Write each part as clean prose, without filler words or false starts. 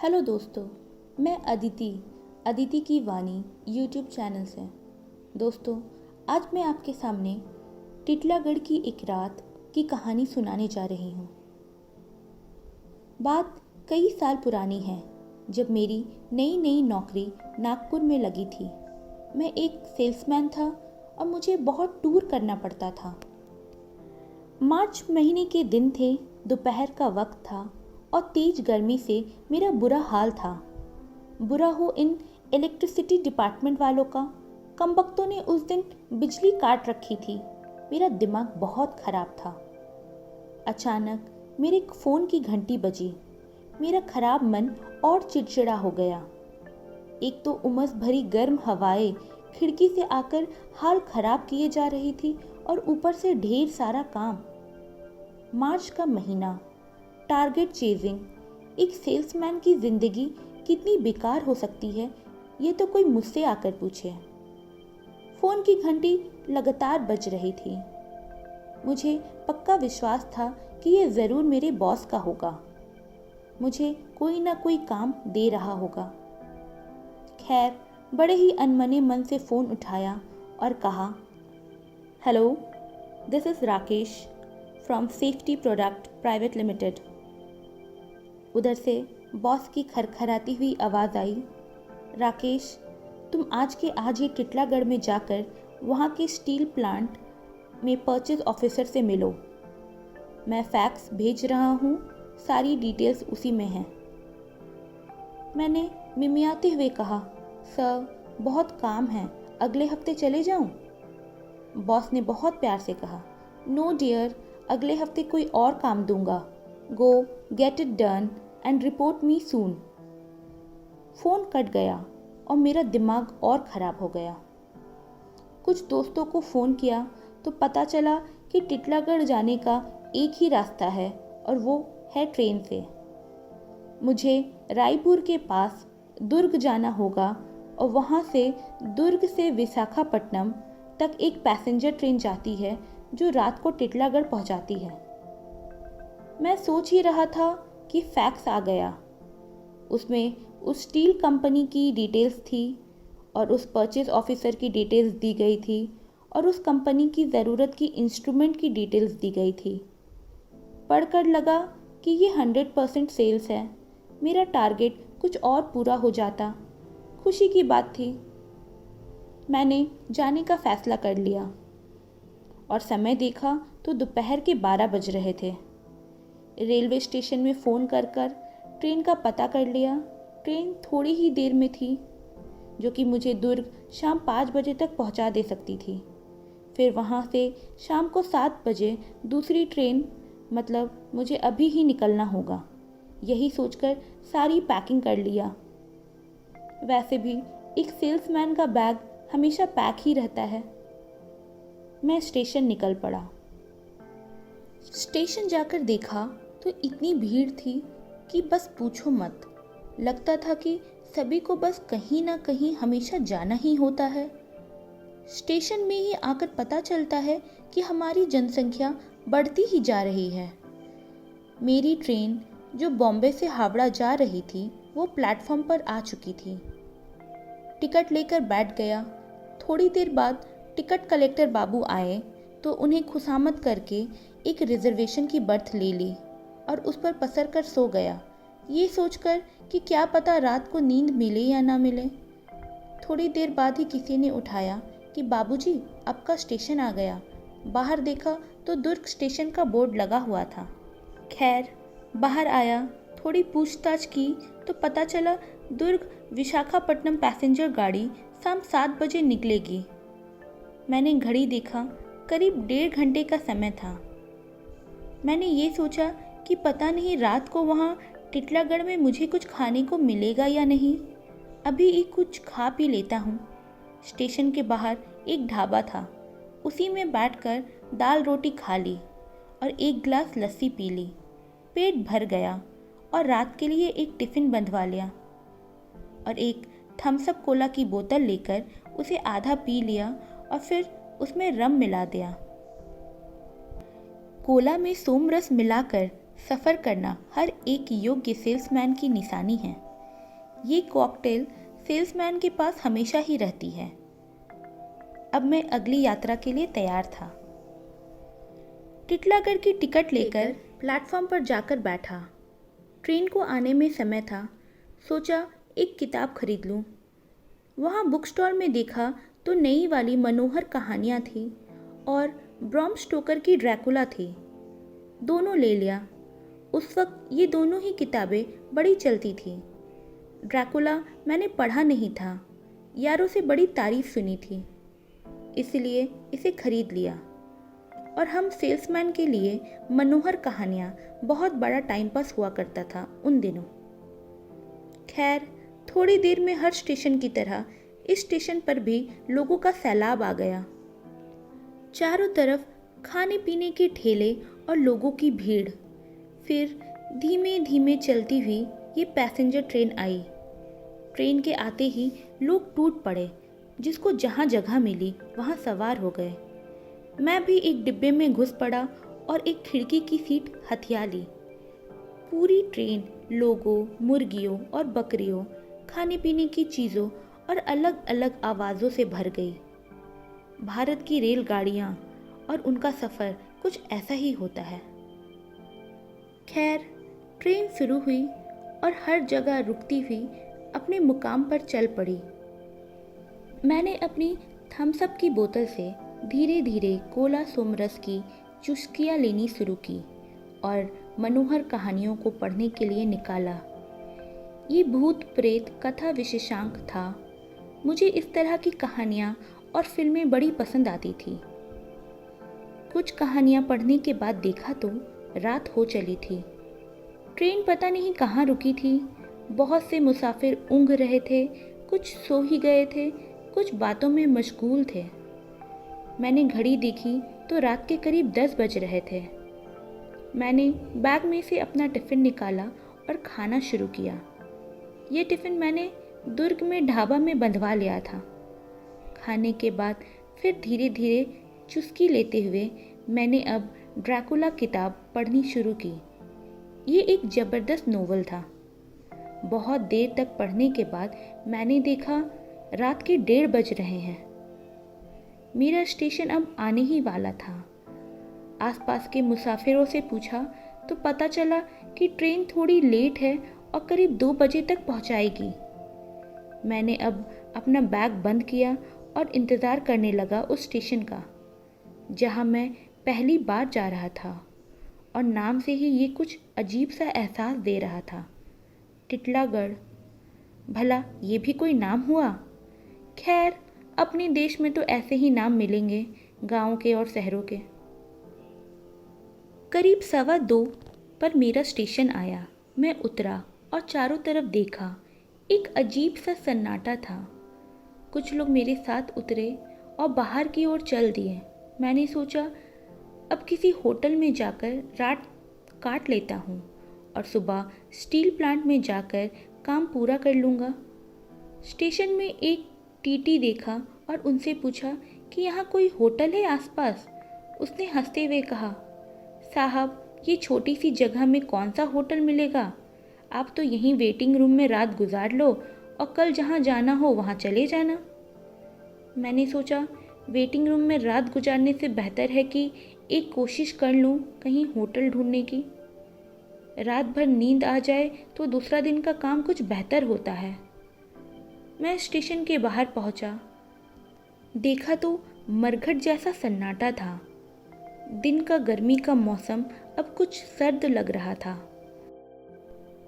Hello दोस्तों, मैं अदिति की वाणी यूट्यूब चैनल से। दोस्तों, आज मैं आपके सामने टिटलागढ़ की एक रात की कहानी सुनाने जा रही हूँ। बात कई साल पुरानी है, जब मेरी नई नई नौकरी नागपुर में लगी थी। मैं एक सेल्समैन था और मुझे बहुत टूर करना पड़ता था। मार्च महीने के दिन थे, दोपहर का वक्त था और तेज गर्मी से मेरा बुरा हाल था। बुरा हो इन इलेक्ट्रिसिटी डिपार्टमेंट वालों का। कमबख्तों ने उस दिन बिजली काट रखी थी। मेरा दिमाग बहुत खराब था। अचानक मेरे फ़ोन की घंटी बजी। मेरा खराब मन और चिड़चिड़ा हो गया। एक तो उमस भरी गर्म हवाएं खिड़की से आकर हाल खराब किए जा रही थी और ऊपर से ढेर सारा काम। मार्च का महीना, टारगेट चेजिंग। एक सेल्समैन की जिंदगी कितनी बेकार हो सकती है, ये तो कोई मुझसे आकर पूछे। फोन की घंटी लगातार बज रही थी। मुझे पक्का विश्वास था कि यह जरूर मेरे बॉस का होगा, मुझे कोई ना कोई काम दे रहा होगा। खैर, बड़े ही अनमने मन से फोन उठाया और कहा, hello, this is Rakesh from safety product private limited. उधर से बॉस की खरखराती हुई आवाज़ आई, राकेश, तुम आज के आज ही टिटलागढ़ में जाकर वहाँ के स्टील प्लांट में परचेज ऑफिसर से मिलो। मैं फैक्स भेज रहा हूँ, सारी डिटेल्स उसी में हैं। मैंने मिमियाते हुए कहा, सर, बहुत काम है, अगले हफ्ते चले जाऊँ? बॉस ने बहुत प्यार से कहा, नो डियर, अगले हफ्ते कोई और काम दूंगा। गो get it done and report me soon. Phone cut गया और मेरा दिमाग और ख़राब हो गया। कुछ दोस्तों को फ़ोन किया तो पता चला कि टिटलागढ़ जाने का एक ही रास्ता है और वो है ट्रेन से। मुझे रायपुर के पास दुर्ग जाना होगा और वहाँ से दुर्ग से विशाखापट्टनम तक एक पैसेंजर ट्रेन जाती है जो रात को टिटलागढ़ पहुँचाती है। मैं सोच ही रहा था कि फैक्स आ गया। उसमें उस स्टील कंपनी की डिटेल्स थी और उस परचेज ऑफिसर की डिटेल्स दी गई थी और उस कंपनी की ज़रूरत की इंस्ट्रूमेंट की डिटेल्स दी गई थी। पढ़कर लगा कि ये 100% सेल्स है। मेरा टारगेट कुछ और पूरा हो जाता। खुशी की बात थी। मैंने जाने का फ़ैसला कर लिया और समय देखा तो दोपहर के 12 बज रहे थे। रेलवे स्टेशन में फ़ोन कर ट्रेन का पता कर लिया। ट्रेन थोड़ी ही देर में थी, जो कि मुझे दुर्ग शाम 5 बजे तक पहुंचा दे सकती थी। फिर वहां से शाम को 7 बजे दूसरी ट्रेन, मतलब मुझे अभी ही निकलना होगा। यही सोचकर सारी पैकिंग कर लिया। वैसे भी एक सेल्समैन का बैग हमेशा पैक ही रहता है। मैं स्टेशन निकल पड़ा। स्टेशन जाकर देखा तो इतनी भीड़ थी कि बस पूछो मत। लगता था कि सभी को बस कहीं ना कहीं हमेशा जाना ही होता है। स्टेशन में ही आकर पता चलता है कि हमारी जनसंख्या बढ़ती ही जा रही है। मेरी ट्रेन जो बॉम्बे से हावड़ा जा रही थी, वो प्लेटफॉर्म पर आ चुकी थी। टिकट लेकर बैठ गया। थोड़ी देर बाद टिकट कलेक्टर बाबू आए तो उन्हें खुशामद करके एक रिजर्वेशन की बर्थ ले ली और उस पर पसर कर सो गया, ये सोचकर कि क्या पता रात को नींद मिले या ना मिले। थोड़ी देर बाद ही किसी ने उठाया कि बाबूजी, आपका स्टेशन आ गया। बाहर देखा तो दुर्ग स्टेशन का बोर्ड लगा हुआ था। खैर, बाहर आया, थोड़ी पूछताछ की तो पता चला दुर्ग विशाखापट्टनम पैसेंजर गाड़ी शाम 7 बजे निकलेगी। मैंने घड़ी देखा, करीब 1.5 घंटे का समय था। मैंने ये सोचा कि पता नहीं रात को वहाँ टिटलागढ़ में मुझे कुछ खाने को मिलेगा या नहीं। अभी ही कुछ खा पी लेता हूँ। स्टेशन के बाहर एक ढाबा था, उसी में बैठकर दाल रोटी खा ली और एक गिलास लस्सी पी ली। पेट भर गया और रात के लिए एक टिफ़िन बंधवा लिया और एक थम्स अप कोला की बोतल लेकर उसे आधा पी लिया और फिर उसमें रम मिला दिया। कोला में सोमरस मिलाकर सफ़र करना हर एक योग्य सेल्समैन की निशानी है। ये कॉकटेल सेल्समैन के पास हमेशा ही रहती है। अब मैं अगली यात्रा के लिए तैयार था। टिटलागढ़ की टिकट लेकर प्लेटफॉर्म पर जाकर बैठा। ट्रेन को आने में समय था। सोचा एक किताब खरीद लूं। वहाँ बुक स्टॉल में देखा तो नई वाली मनोहर कहानियाँ थी और ब्राम स्टोकर की ड्रैकुला थी। दोनों ले लिया। उस वक्त ये दोनों ही किताबें बड़ी चलती थी। ड्रैकुला मैंने पढ़ा नहीं था, यारों से बड़ी तारीफ सुनी थी, इसलिए इसे खरीद लिया। और हम सेल्समैन के लिए मनोहर कहानियाँ बहुत बड़ा टाइम पास हुआ करता था उन दिनों। खैर, थोड़ी देर में हर स्टेशन की तरह इस स्टेशन पर भी लोगों का सैलाब आ गया। चारों तरफ खाने पीने के ठेले और लोगों की भीड़। फिर धीमे धीमे चलती हुई ये पैसेंजर ट्रेन आई। ट्रेन के आते ही लोग टूट पड़े। जिसको जहाँ जगह मिली वहाँ सवार हो गए। मैं भी एक डिब्बे में घुस पड़ा और एक खिड़की की सीट हथिया ली। पूरी ट्रेन लोगों, मुर्गियों और बकरियों, खाने पीने की चीज़ों और अलग अलग आवाज़ों से भर गई। भारत की रेलगाड़ियाँ और उनका सफ़र कुछ ऐसा ही होता है। खैर, ट्रेन शुरू हुई और हर जगह रुकती हुई अपने मुकाम पर चल पड़ी। मैंने अपनी थम्स अप की बोतल से धीरे धीरे कोला सोमरस की चुस्कियाँ लेनी शुरू की और मनोहर कहानियों को पढ़ने के लिए निकाला। ये भूत प्रेत कथा विशेषांक था। मुझे इस तरह की कहानियाँ और फिल्में बड़ी पसंद आती थी। कुछ कहानियाँ पढ़ने के बाद देखा तो रात हो चली थी। ट्रेन पता नहीं कहाँ रुकी थी। बहुत से मुसाफिर ऊँघ रहे थे, कुछ सो ही गए थे, कुछ बातों में मशगूल थे। मैंने घड़ी देखी तो रात के करीब 10 बज रहे थे। मैंने बैग में से अपना टिफ़िन निकाला और खाना शुरू किया। ये टिफ़िन मैंने दुर्ग में ढाबा में बंधवा लिया था। खाने के बाद फिर धीरे धीरे चुस्की लेते हुए मैंने अब ड्रैकुला किताब पढ़नी शुरू की। ये एक ज़बरदस्त नोवेल था। बहुत देर तक पढ़ने के बाद मैंने देखा रात के 1:30 बज रहे हैं। मेरा स्टेशन अब आने ही वाला था। आसपास के मुसाफिरों से पूछा तो पता चला कि ट्रेन थोड़ी लेट है और करीब 2 बजे तक पहुंचाएगी। मैंने अब अपना बैग बंद किया और इंतज़ार करने लगा उस स्टेशन का, जहां मैं पहली बार जा रहा था और नाम से ही ये कुछ अजीब सा एहसास दे रहा था। टिटलागढ़, भला ये भी कोई नाम हुआ? खैर, अपने देश में तो ऐसे ही नाम मिलेंगे, गाँव के और शहरों के। करीब 2:15 पर मेरा स्टेशन आया। मैं उतरा और चारों तरफ देखा। एक अजीब सा सन्नाटा था। कुछ लोग मेरे साथ उतरे और बाहर की ओर चल दिए। मैंने सोचा अब किसी होटल में जाकर रात काट लेता हूँ और सुबह स्टील प्लांट में जाकर काम पूरा कर लूँगा। स्टेशन में एक टीटी देखा और उनसे पूछा कि यहाँ कोई होटल है आसपास। उसने हंसते हुए कहा, साहब, ये छोटी सी जगह में कौन सा होटल मिलेगा। आप तो यहीं वेटिंग रूम में रात गुजार लो और कल जहाँ जाना हो वहाँ चले जाना। मैंने सोचा वेटिंग रूम में रात गुजारने से बेहतर है कि एक कोशिश कर लूँ कहीं होटल ढूंढने की। रात भर नींद आ जाए तो दूसरा दिन का काम कुछ बेहतर होता है। मैं स्टेशन के बाहर पहुँचा। देखा तो मरघट जैसा सन्नाटा था। दिन का गर्मी का मौसम अब कुछ सर्द लग रहा था।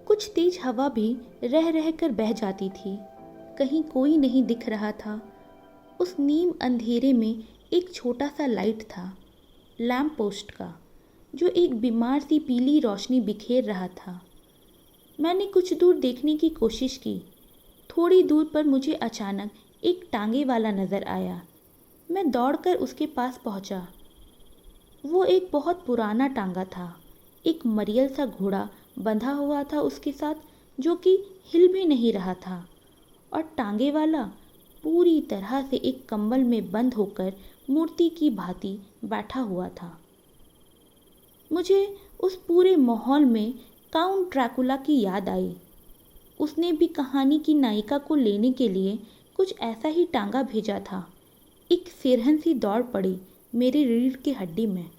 कुछ तेज हवा भी रह रह कर बह जाती थी। कहीं कोई नहीं दिख रहा था। उस नीम अंधेरे में एक छोटा सा लाइट था, लैंप पोस्ट का, जो एक बीमार सी पीली रोशनी बिखेर रहा था। मैंने कुछ दूर देखने की कोशिश की। थोड़ी दूर पर मुझे अचानक एक टांगे वाला नज़र आया। मैं दौड़कर उसके पास पहुंचा। वो एक बहुत पुराना टांगा था। एक मरियल सा घोड़ा बंधा हुआ था उसके साथ, जो कि हिल भी नहीं रहा था, और टांगे वाला पूरी तरह से एक कंबल में बंद होकर मूर्ति की भांति बैठा हुआ था। मुझे उस पूरे माहौल में काउंट ड्रैकुला की याद आई। उसने भी कहानी की नायिका को लेने के लिए कुछ ऐसा ही टांगा भेजा था। एक सिरहन सी दौड़ पड़ी मेरी रीढ़ की हड्डी में।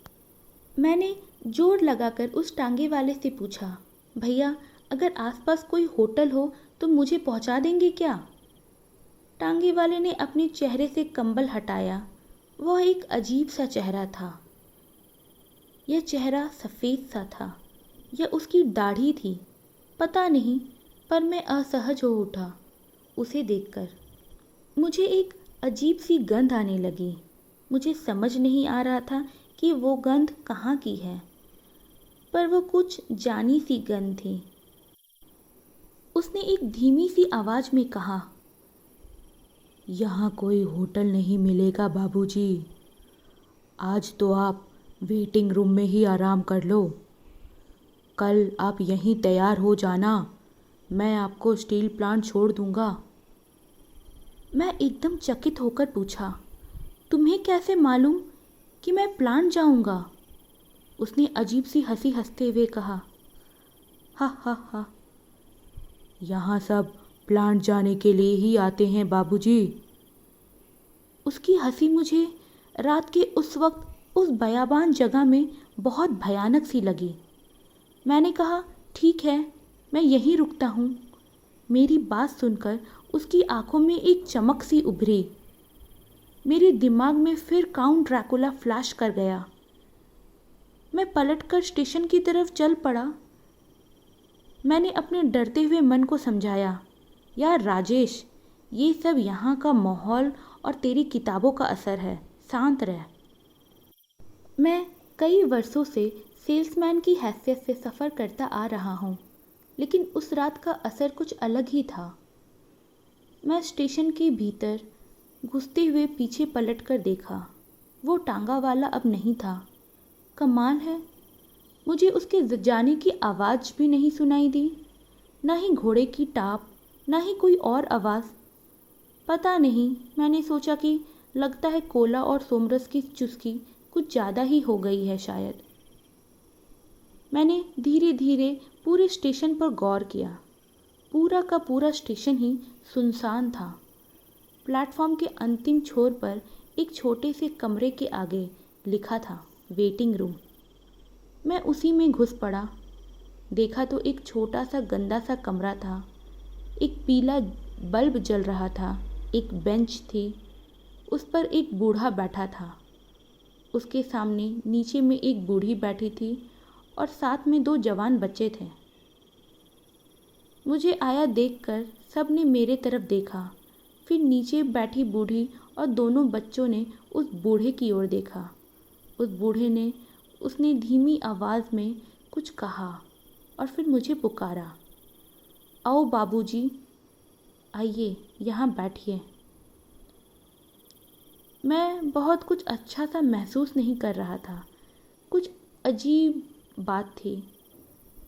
मैंने जोर लगाकर उस टांगे वाले से पूछा, भैया अगर आसपास कोई होटल हो तो मुझे पहुंचा देंगे क्या? टांगे वाले ने अपने चेहरे से कंबल हटाया। वह एक अजीब सा चेहरा था। यह चेहरा सफ़ेद सा था या उसकी दाढ़ी थी, पता नहीं, पर मैं असहज हो उठा उसे देखकर। मुझे एक अजीब सी गंध आने लगी। मुझे समझ नहीं आ रहा था कि वो गंध कहाँ की है, पर वो कुछ जानी सी गंध थी। उसने एक धीमी सी आवाज़ में कहा, यहाँ कोई होटल नहीं मिलेगा बाबूजी। आज तो आप वेटिंग रूम में ही आराम कर लो। कल आप यहीं तैयार हो जाना, मैं आपको स्टील प्लांट छोड़ दूंगा। मैं एकदम चकित होकर पूछा, तुम्हें कैसे मालूम कि मैं प्लांट जाऊंगा? उसने अजीब सी हंसी हंसते हुए कहा, हा हा हा, यहाँ सब प्लांट जाने के लिए ही आते हैं बाबूजी। उसकी हंसी मुझे रात के उस वक्त उस बयाबान जगह में बहुत भयानक सी लगी। मैंने कहा, ठीक है, मैं यहीं रुकता हूँ। मेरी बात सुनकर उसकी आंखों में एक चमक सी उभरी। मेरे दिमाग में फिर काउंट ड्रैकुला फ्लैश कर गया। मैं पलटकर स्टेशन की तरफ चल पड़ा। मैंने अपने डरते हुए मन को समझाया, यार राजेश, ये सब यहाँ का माहौल और तेरी किताबों का असर है, शांत रह। मैं कई वर्षों से सेल्समैन की हैसियत से सफ़र करता आ रहा हूँ, लेकिन उस रात का असर कुछ अलग ही था। मैं स्टेशन के भीतर घुसते हुए पीछे पलटकर देखा। वो टांगा वाला अब नहीं था। कमाल है, मुझे उसके जाने की आवाज़ भी नहीं सुनाई दी, न ही घोड़े की टाप, न ही कोई और आवाज़। पता नहीं, मैंने सोचा कि लगता है कोला और सोमरस की चुस्की कुछ ज़्यादा ही हो गई है शायद। मैंने धीरे धीरे पूरे स्टेशन पर गौर किया। पूरा का पूरा स्टेशन ही सुनसान था। प्लेटफॉर्म के अंतिम छोर पर एक छोटे से कमरे के आगे लिखा था, वेटिंग रूम। मैं उसी में घुस पड़ा। देखा तो एक छोटा सा गंदा सा कमरा था। एक पीला बल्ब जल रहा था। एक बेंच थी, उस पर एक बूढ़ा बैठा था। उसके सामने नीचे में एक बूढ़ी बैठी थी और साथ में 2 जवान बच्चे थे। मुझे आया देखकर सब ने मेरे तरफ देखा। फिर नीचे बैठी बूढ़ी और दोनों बच्चों ने उस बूढ़े की ओर देखा। उस बूढ़े ने उसने धीमी आवाज़ में कुछ कहा और फिर मुझे पुकारा, आओ बाबूजी, आइए यहाँ बैठिए। मैं बहुत कुछ अच्छा सा महसूस नहीं कर रहा था। कुछ अजीब बात थी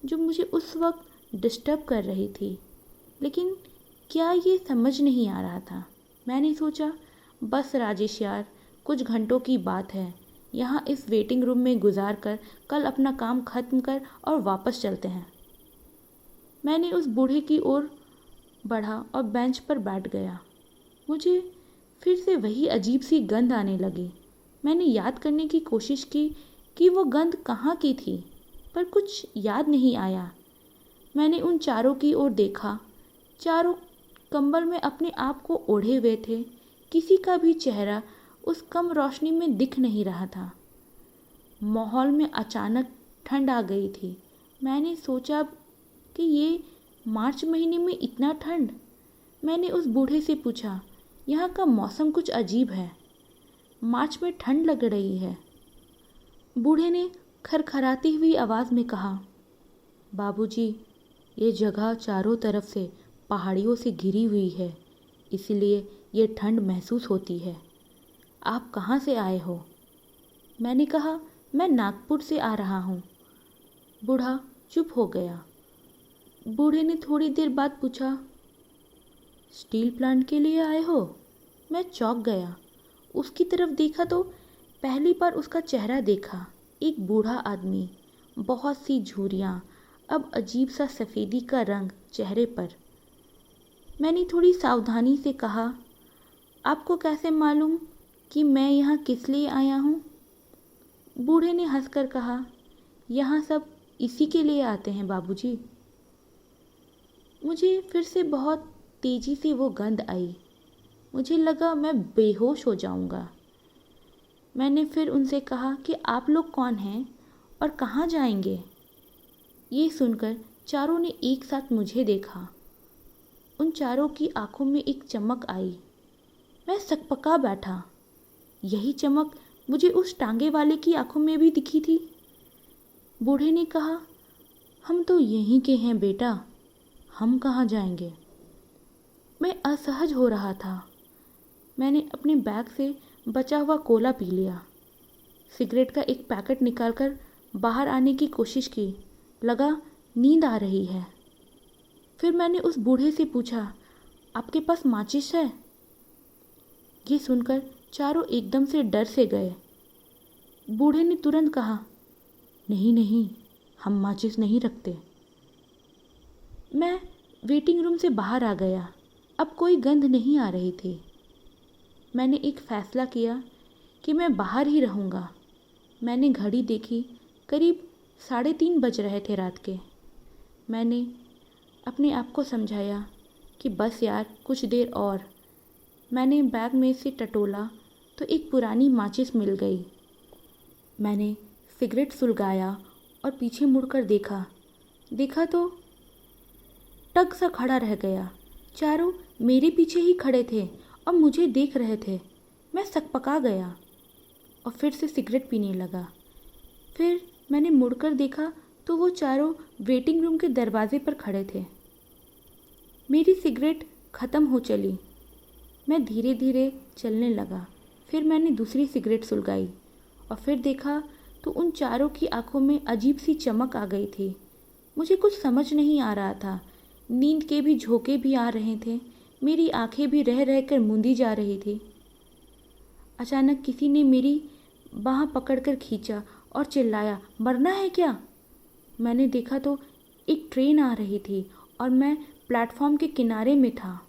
जो मुझे उस वक्त डिस्टर्ब कर रही थी, लेकिन क्या ये समझ नहीं आ रहा था। मैंने सोचा, बस राजेश यार, कुछ घंटों की बात है, यहाँ इस वेटिंग रूम में गुजार कर कल अपना काम ख़त्म कर और वापस चलते हैं। मैंने उस बूढ़े की ओर बढ़ा और बेंच पर बैठ गया। मुझे फिर से वही अजीब सी गंध आने लगी। मैंने याद करने की कोशिश की कि वो गंध कहाँ की थी, पर कुछ याद नहीं आया। मैंने उन चारों की ओर देखा। चारों कंबल में अपने आप को ओढ़े हुए थे। किसी का भी चेहरा उस कम रोशनी में दिख नहीं रहा था। माहौल में अचानक ठंड आ गई थी। मैंने सोचा कि ये मार्च महीने में इतना ठंड। मैंने उस बूढ़े से पूछा, यहाँ का मौसम कुछ अजीब है, मार्च में ठंड लग रही है। बूढ़े ने खरखराती हुई आवाज़ में कहा, बाबूजी, ये जगह चारों तरफ से पहाड़ियों से घिरी हुई है, इसलिए ये ठंड महसूस होती है। आप कहाँ से आए हो? मैंने कहा, मैं नागपुर से आ रहा हूँ। बूढ़ा चुप हो गया। बूढ़े ने थोड़ी देर बाद पूछा, स्टील प्लांट के लिए आए हो? मैं चौंक गया। उसकी तरफ देखा तो पहली बार उसका चेहरा देखा। एक बूढ़ा आदमी, बहुत सी झुर्रियाँ, अब अजीब सा सफ़ेदी का रंग चेहरे पर। मैंने थोड़ी सावधानी से कहा, आपको कैसे मालूम कि मैं यहाँ किस लिए आया हूँ? बूढ़े ने हंसकर कहा, यहाँ सब इसी के लिए आते हैं बाबूजी। मुझे फिर से बहुत तेजी से वो गंध आई। मुझे लगा मैं बेहोश हो जाऊंगा। मैंने फिर उनसे कहा कि आप लोग कौन हैं और कहाँ जाएंगे? ये सुनकर चारों ने एक साथ मुझे देखा। उन चारों की आंखों में एक चमक आई। मैं सकपका बैठा। यही चमक मुझे उस टांगे वाले की आंखों में भी दिखी थी। बूढ़े ने कहा, हम तो यहीं के हैं बेटा, हम कहाँ जाएंगे? मैं असहज हो रहा था। मैंने अपने बैग से बचा हुआ कोला पी लिया। सिगरेट का एक पैकेट निकालकर बाहर आने की कोशिश की। लगा नींद आ रही है। फिर मैंने उस बूढ़े से पूछा, आपके पास माचिस है? ये सुनकर चारों एकदम से डर से गए। बूढ़े ने तुरंत कहा, नहीं नहीं, हम माचिस नहीं रखते। मैं वेटिंग रूम से बाहर आ गया। अब कोई गंध नहीं आ रही थी। मैंने एक फ़ैसला किया कि मैं बाहर ही रहूँगा। मैंने घड़ी देखी, करीब 3:30 बज रहे थे रात के। मैंने अपने आप को समझाया कि बस यार कुछ देर और। मैंने बैग में से टटोला तो एक पुरानी माचिस मिल गई। मैंने सिगरेट सुलगाया और पीछे मुड़कर देखा तो टक सा खड़ा रह गया। चारों मेरे पीछे ही खड़े थे और मुझे देख रहे थे। मैं सकपका गया और फिर से सिगरेट पीने लगा। फिर मैंने मुड़कर देखा तो वो चारों वेटिंग रूम के दरवाजे पर खड़े थे। मेरी सिगरेट ख़त्म हो चली। मैं धीरे धीरे चलने लगा। फिर मैंने दूसरी सिगरेट सुलगाई और फिर देखा तो उन चारों की आंखों में अजीब सी चमक आ गई थी। मुझे कुछ समझ नहीं आ रहा था। नींद के भी झोंके भी आ रहे थे। मेरी आंखें भी रह रह कर मूंदी जा रही थी। अचानक किसी ने मेरी बाँह पकड़कर खींचा और चिल्लाया, मरना है क्या? मैंने देखा तो एक ट्रेन आ रही थी और मैं प्लेटफॉर्म के किनारे में था।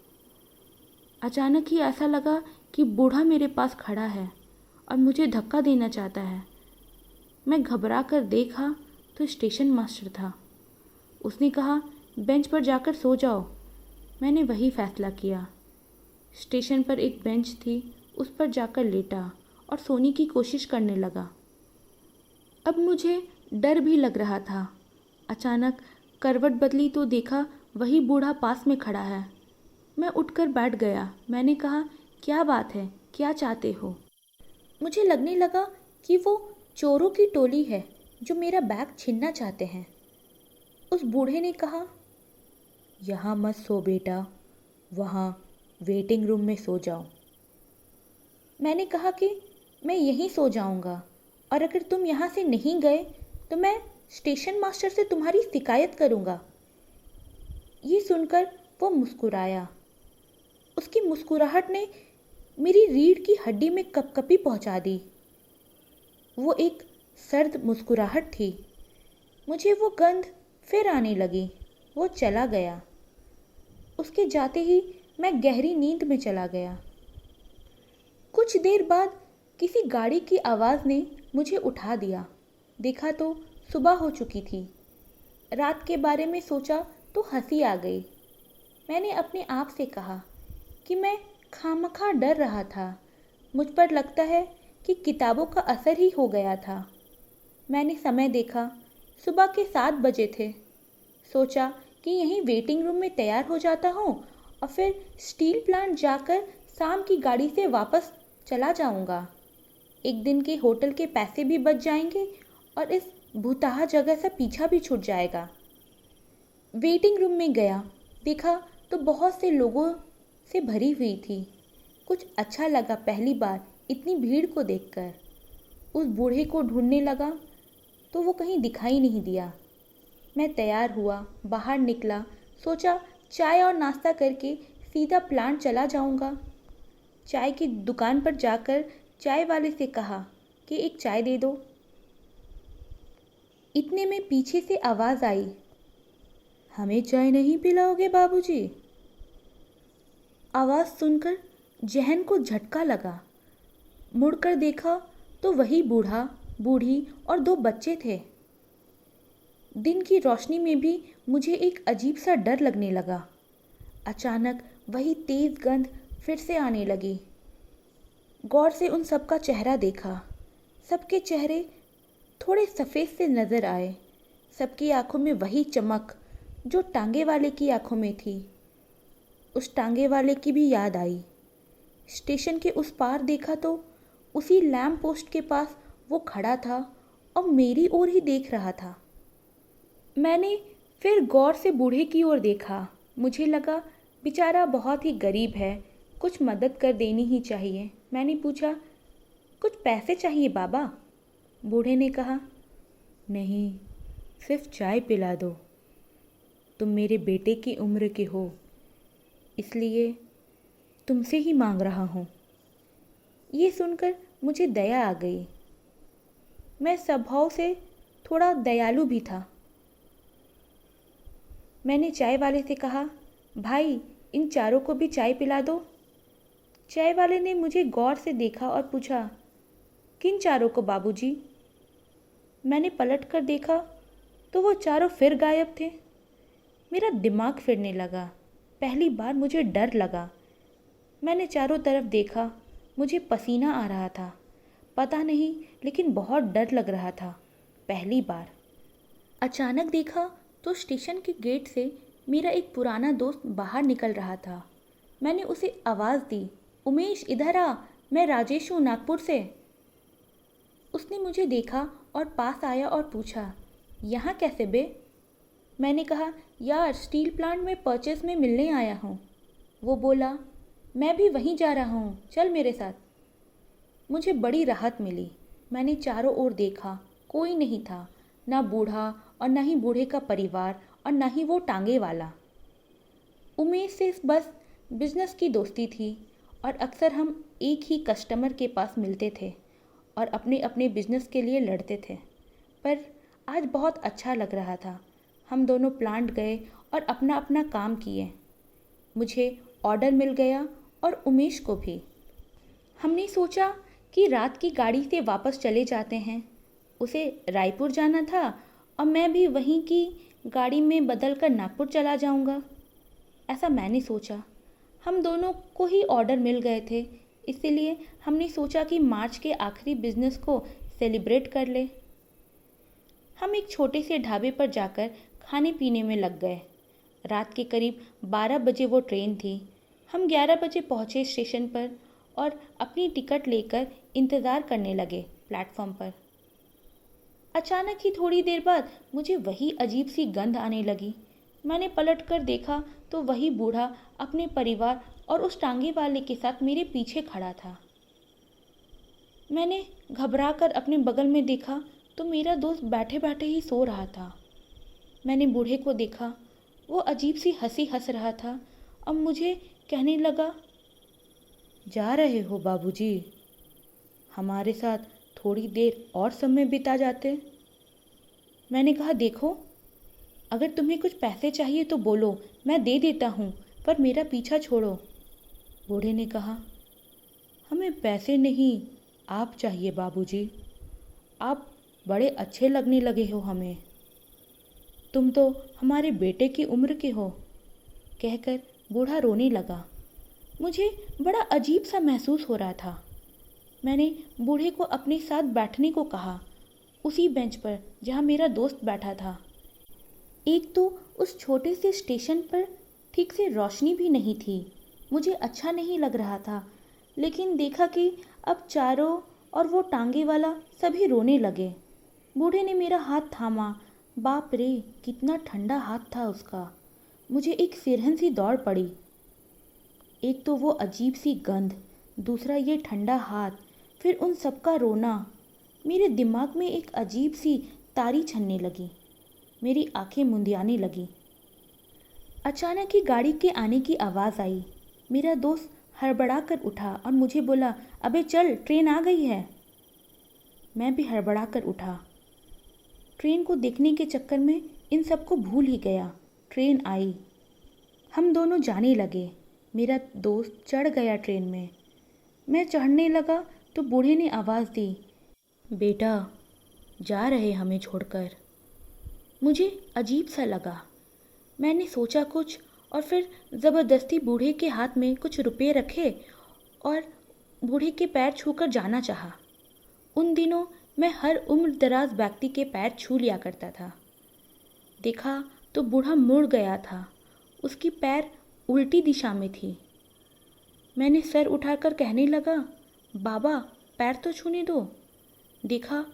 अचानक ही ऐसा लगा कि बूढ़ा मेरे पास खड़ा है और मुझे धक्का देना चाहता है। मैं घबरा कर देखा तो स्टेशन मास्टर था। उसने कहा, बेंच पर जाकर सो जाओ। मैंने वही फैसला किया। स्टेशन पर एक बेंच थी, उस पर जाकर लेटा और सोने की कोशिश करने लगा। अब मुझे डर भी लग रहा था। अचानक करवट बदली तो देखा वही बूढ़ा पास में खड़ा है। मैं उठकर बैठ गया। मैंने कहा, क्या बात है, क्या चाहते हो? मुझे लगने लगा कि वो चोरों की टोली है जो मेरा बैग छीनना चाहते हैं। उस बूढ़े ने कहा, यहाँ मत सो बेटा, वहाँ वेटिंग रूम में सो जाओ। मैंने कहा कि मैं यहीं सो जाऊँगा और अगर तुम यहाँ से नहीं गए तो मैं स्टेशन मास्टर से तुम्हारी शिकायत करूँगा। ये सुनकर वो मुस्कुराया। उसकी मुस्कुराहट ने मेरी रीढ़ की हड्डी में कपकपी पहुँचा दी। वो एक सर्द मुस्कुराहट थी। मुझे वो गंध फिर आने लगी। वो चला गया। उसके जाते ही मैं गहरी नींद में चला गया। कुछ देर बाद किसी गाड़ी की आवाज़ ने मुझे उठा दिया। देखा तो सुबह हो चुकी थी। रात के बारे में सोचा तो हंसी आ गई। मैंने अपने आप से कहा कि मैं खामखा डर रहा था। मुझ पर लगता है कि किताबों का असर ही हो गया था। मैंने समय देखा, सुबह के 7 बजे थे। सोचा कि यहीं वेटिंग रूम में तैयार हो जाता हूँ और फिर स्टील प्लांट जाकर शाम की गाड़ी से वापस चला जाऊँगा। एक दिन के होटल के पैसे भी बच जाएंगे और इस भूतहा जगह से पीछा भी छूट जाएगा। वेटिंग रूम में गया, देखा तो बहुत से लोगों से भरी हुई थी। कुछ अच्छा लगा पहली बार इतनी भीड़ को देखकर। उस बूढ़े को ढूंढने लगा तो वो कहीं दिखाई नहीं दिया। मैं तैयार हुआ, बाहर निकला। सोचा चाय और नाश्ता करके सीधा प्लांट चला जाऊंगा। चाय की दुकान पर जाकर चाय वाले से कहा कि एक चाय दे दो। इतने में पीछे से आवाज़ आई, हमें चाय नहीं पिलाओगे बाबूजी? आवाज़ सुनकर जहन को झटका लगा। मुड़कर देखा तो वही बूढ़ा, बूढ़ी और 2 बच्चे थे। दिन की रोशनी में भी मुझे एक अजीब सा डर लगने लगा। अचानक वही तेज़ गंध फिर से आने लगी। गौर से उन सबका चेहरा देखा। सबके चेहरे थोड़े सफ़ेद से नज़र आए। सबकी आंखों में वही चमक जो टांगे वाले की आंखों में थी। उस टांगे वाले की भी याद आई। स्टेशन के उस पार देखा तो उसी लैंप पोस्ट के पास वो खड़ा था और मेरी ओर ही देख रहा था। मैंने फिर गौर से बूढ़े की ओर देखा। मुझे लगा बेचारा बहुत ही गरीब है, कुछ मदद कर देनी ही चाहिए। मैंने पूछा, कुछ पैसे चाहिए बाबा? बूढ़े ने कहा, नहीं, सिर्फ चाय पिला दो। तुम मेरे बेटे की उम्र के हो, इसलिए तुमसे ही मांग रहा हूँ। ये सुनकर मुझे दया आ गई। मैं स्वभाव से थोड़ा दयालु भी था। मैंने चाय वाले से कहा, भाई इन चारों को भी चाय पिला दो। चाय वाले ने मुझे गौर से देखा और पूछा, किन चारों को बाबूजी? मैंने पलट कर देखा तो वो चारों फिर गायब थे। मेरा दिमाग फिरने लगा। पहली बार मुझे डर लगा। मैंने चारों तरफ देखा। मुझे पसीना आ रहा था। पता नहीं, लेकिन बहुत डर लग रहा था पहली बार। अचानक देखा तो स्टेशन के गेट से मेरा एक पुराना दोस्त बाहर निकल रहा था। मैंने उसे आवाज़ दी, उमेश इधर आ, मैं राजेश हूँ नागपुर से। उसने मुझे देखा और पास आया और पूछा, यहाँ कैसे बे? मैंने कहा, यार स्टील प्लांट में परचेस में मिलने आया हूँ। वो बोला, मैं भी वहीं जा रहा हूँ, चल मेरे साथ। मुझे बड़ी राहत मिली। मैंने चारों ओर देखा, कोई नहीं था, ना बूढ़ा और ना ही बूढ़े का परिवार और ना ही वो टांगे वाला। उमेश से बस बिजनेस की दोस्ती थी और अक्सर हम एक ही कस्टमर के पास मिलते थे और अपने अपने बिजनेस के लिए लड़ते थे। पर आज बहुत अच्छा लग रहा था। हम दोनों प्लांट गए और अपना अपना काम किए। मुझे ऑर्डर मिल गया और उमेश को भी। हमने सोचा कि रात की गाड़ी से वापस चले जाते हैं। उसे रायपुर जाना था और मैं भी वहीं की गाड़ी में बदल कर नागपुर चला जाऊंगा, ऐसा मैंने सोचा। हम दोनों को ही ऑर्डर मिल गए थे, इसलिए हमने सोचा कि मार्च के आखिरी बिजनेस को सेलिब्रेट कर ले। हम एक छोटे से ढाबे पर जाकर खाने पीने में लग गए। रात के करीब 12 बजे वो ट्रेन थी। हम 11 बजे पहुँचे स्टेशन पर और अपनी टिकट लेकर इंतज़ार करने लगे प्लेटफॉर्म पर। अचानक ही थोड़ी देर बाद मुझे वही अजीब सी गंध आने लगी। मैंने पलट कर देखा तो वही बूढ़ा अपने परिवार और उस टांगे वाले के साथ मेरे पीछे खड़ा था। मैंने घबरा कर अपने बगल में देखा तो मेरा दोस्त बैठे बैठे ही सो रहा था। मैंने बूढ़े को देखा, वो अजीब सी हंसी हंस रहा था और मुझे कहने लगा, जा रहे हो बाबूजी? हमारे साथ थोड़ी देर और समय बिता जाते। मैंने कहा, देखो, अगर तुम्हें कुछ पैसे चाहिए तो बोलो, मैं दे देता हूँ, पर मेरा पीछा छोड़ो। बूढ़े ने कहा, हमें पैसे नहीं, आप चाहिए बाबूजी। आप बड़े अच्छे लगने लगे हो हमें। तुम तो हमारे बेटे की उम्र के हो। कहकर बूढ़ा रोने लगा। मुझे बड़ा अजीब सा महसूस हो रहा था। मैंने बूढ़े को अपने साथ बैठने को कहा, उसी बेंच पर जहाँ मेरा दोस्त बैठा था। एक तो उस छोटे से स्टेशन पर ठीक से रोशनी भी नहीं थी। मुझे अच्छा नहीं लग रहा था, लेकिन देखा कि अब चारों और वो टांगे वाला सभी रोने लगे। बूढ़े ने मेरा हाथ थामा। बाप रे, कितना ठंडा हाथ था उसका। मुझे एक सिरहन सी दौड़ पड़ी। एक तो वो अजीब सी गंध, दूसरा ये ठंडा हाथ, फिर उन सबका रोना। मेरे दिमाग में एक अजीब सी तारी छनने लगी। मेरी आंखें मुंदियाने लगी। अचानक ही गाड़ी के आने की आवाज़ आई। मेरा दोस्त हड़बड़ा कर उठा और मुझे बोला, अबे चल, ट्रेन आ गई है। मैं भी हड़बड़ा कर उठा। ट्रेन को देखने के चक्कर में इन सबको भूल ही गया। ट्रेन आई। हम दोनों जाने लगे। मेरा दोस्त चढ़ गया ट्रेन में। मैं चढ़ने लगा तो बूढ़े ने आवाज़ दी, बेटा, जा रहे हमें छोड़कर। मुझे अजीब सा लगा। मैंने सोचा कुछ और फिर ज़बरदस्ती बूढ़े के हाथ में कुछ रुपए रखे और बूढ़े के पैर छूकर जाना चाहा। उन दिनों मैं हर उम्र दराज व्यक्ति के पैर छू लिया करता था। देखा तो बूढ़ा मुड़ गया था। उसकी पैर उल्टी दिशा में थी। मैंने सर उठाकर कहने लगा, बाबा, पैर तो छूने दो। देखा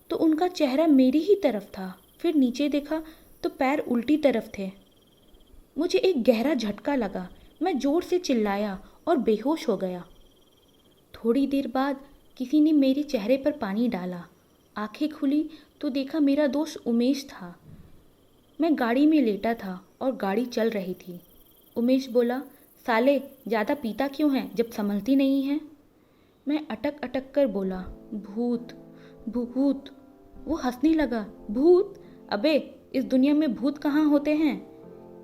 तो उनका चेहरा मेरी ही तरफ था। फिर नीचे देखा तो पैर उल्टी तरफ थे। मुझे एक गहरा झटका लगा। मैं ज़ोर से चिल्लाया और बेहोश हो गया। थोड़ी देर बाद किसी ने मेरे चेहरे पर पानी डाला। आंखें खुली तो देखा मेरा दोस्त उमेश था। मैं गाड़ी में लेटा था और गाड़ी चल रही थी। उमेश बोला, साले, ज़्यादा पीता क्यों है जब संभलती नहीं है? मैं अटक अटक कर बोला, भूत भूत। वो हंसने लगा, भूत? अबे, इस दुनिया में भूत कहाँ होते हैं?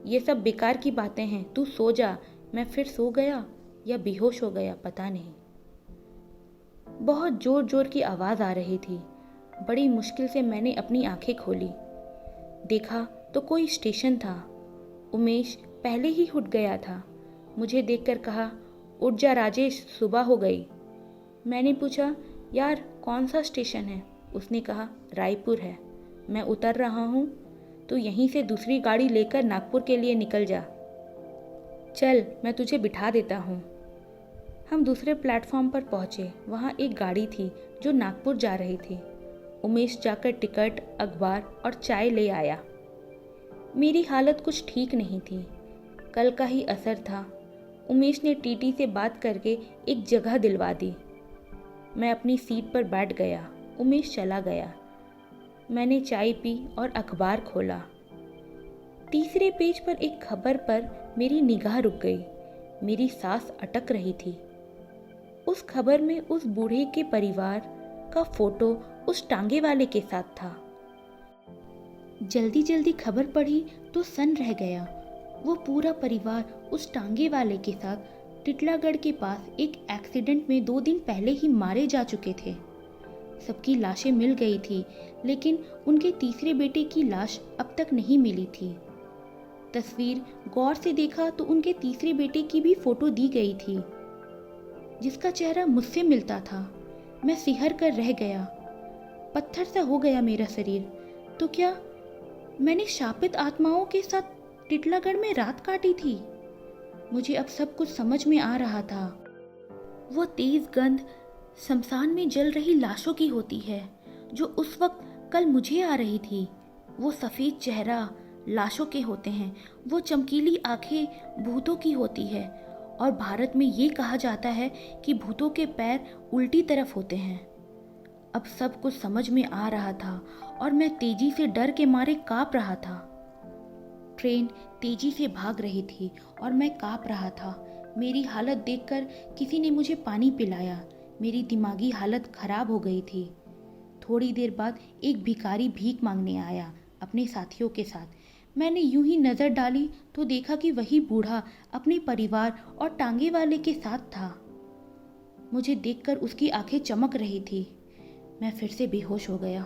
ये सब बेकार की बातें हैं, तू सो जा। मैं फिर सो गया या बेहोश हो गया, पता नहीं। बहुत जोर जोर की आवाज़ आ रही थी। बड़ी मुश्किल से मैंने अपनी आंखें खोली। देखा तो कोई स्टेशन था। उमेश पहले ही उठ गया था। मुझे देखकर कहा, उठ जा राजेश, सुबह हो गई। मैंने पूछा, यार कौन सा स्टेशन है? उसने कहा, रायपुर है। मैं उतर रहा हूँ, तो यहीं से दूसरी गाड़ी लेकर नागपुर के लिए निकल जा। चल, मैं तुझे बिठा देता हूँ। हम दूसरे प्लेटफॉर्म पर पहुँचे। वहाँ एक गाड़ी थी जो नागपुर जा रही थी। उमेश जाकर टिकट, अखबार और चाय ले आया। मेरी हालत कुछ ठीक नहीं थी। कल का ही असर था। उमेश ने टीटी से बात करके एक जगह दिलवा दी। मैं अपनी सीट पर बैठ गया। उमेश चला गया। मैंने चाय पी और अखबार खोला। तीसरे पेज पर एक खबर पर मेरी निगाह रुक गई। मेरी सांस अटक रही थी। उस खबर में उस बूढ़े के परिवार का फोटो उस टांगे वाले के साथ था। जल्दी जल्दी खबर पढ़ी तो सन रह गया। वो पूरा परिवार उस टांगे वाले के साथ टिटलागढ़ के पास एक एक्सीडेंट में 2 दिन पहले ही मारे जा चुके थे। सबकी लाशें मिल गई थी, लेकिन उनके तीसरे बेटे की लाश अब तक नहीं मिली थी। तस्वीर गौर से देखा तो उनके तीसरे बेटे की भी फोटो दी गई थी, जिसका चेहरा मुझसे मिलता था। मैं सिहर कर रह गया। पत्थर सा हो गया मेरा शरीर। तो क्या मैंने शापित आत्माओं के साथ टिटलागढ़ में रात काटी थी? मुझे अब सब कुछ समझ में आ रहा था। वो तेज गंध शमशान में जल रही लाशों की होती है, जो उस वक्त कल मुझे आ रही थी। वो सफ़ेद चेहरा लाशों के होते हैं। वो चमकीली आंखें भूतों की होती है। और भारत में ये कहा जाता है कि भूतों के पैर उल्टी तरफ होते हैं। अब सब कुछ समझ में आ रहा था और मैं तेजी से डर के मारे काँप रहा था। ट्रेन तेजी से भाग रही थी और मैं काँप रहा था। मेरी हालत देखकर किसी ने मुझे पानी पिलाया। मेरी दिमागी हालत खराब हो गई थी। थोड़ी देर बाद एक भिखारी भीख मांगने आया अपने साथियों के साथ। मैंने यूं ही नज़र डाली तो देखा कि वही बूढ़ा अपने परिवार और टांगे वाले के साथ था। मुझे देखकर उसकी आंखें चमक रही थी। मैं फिर से बेहोश हो गया।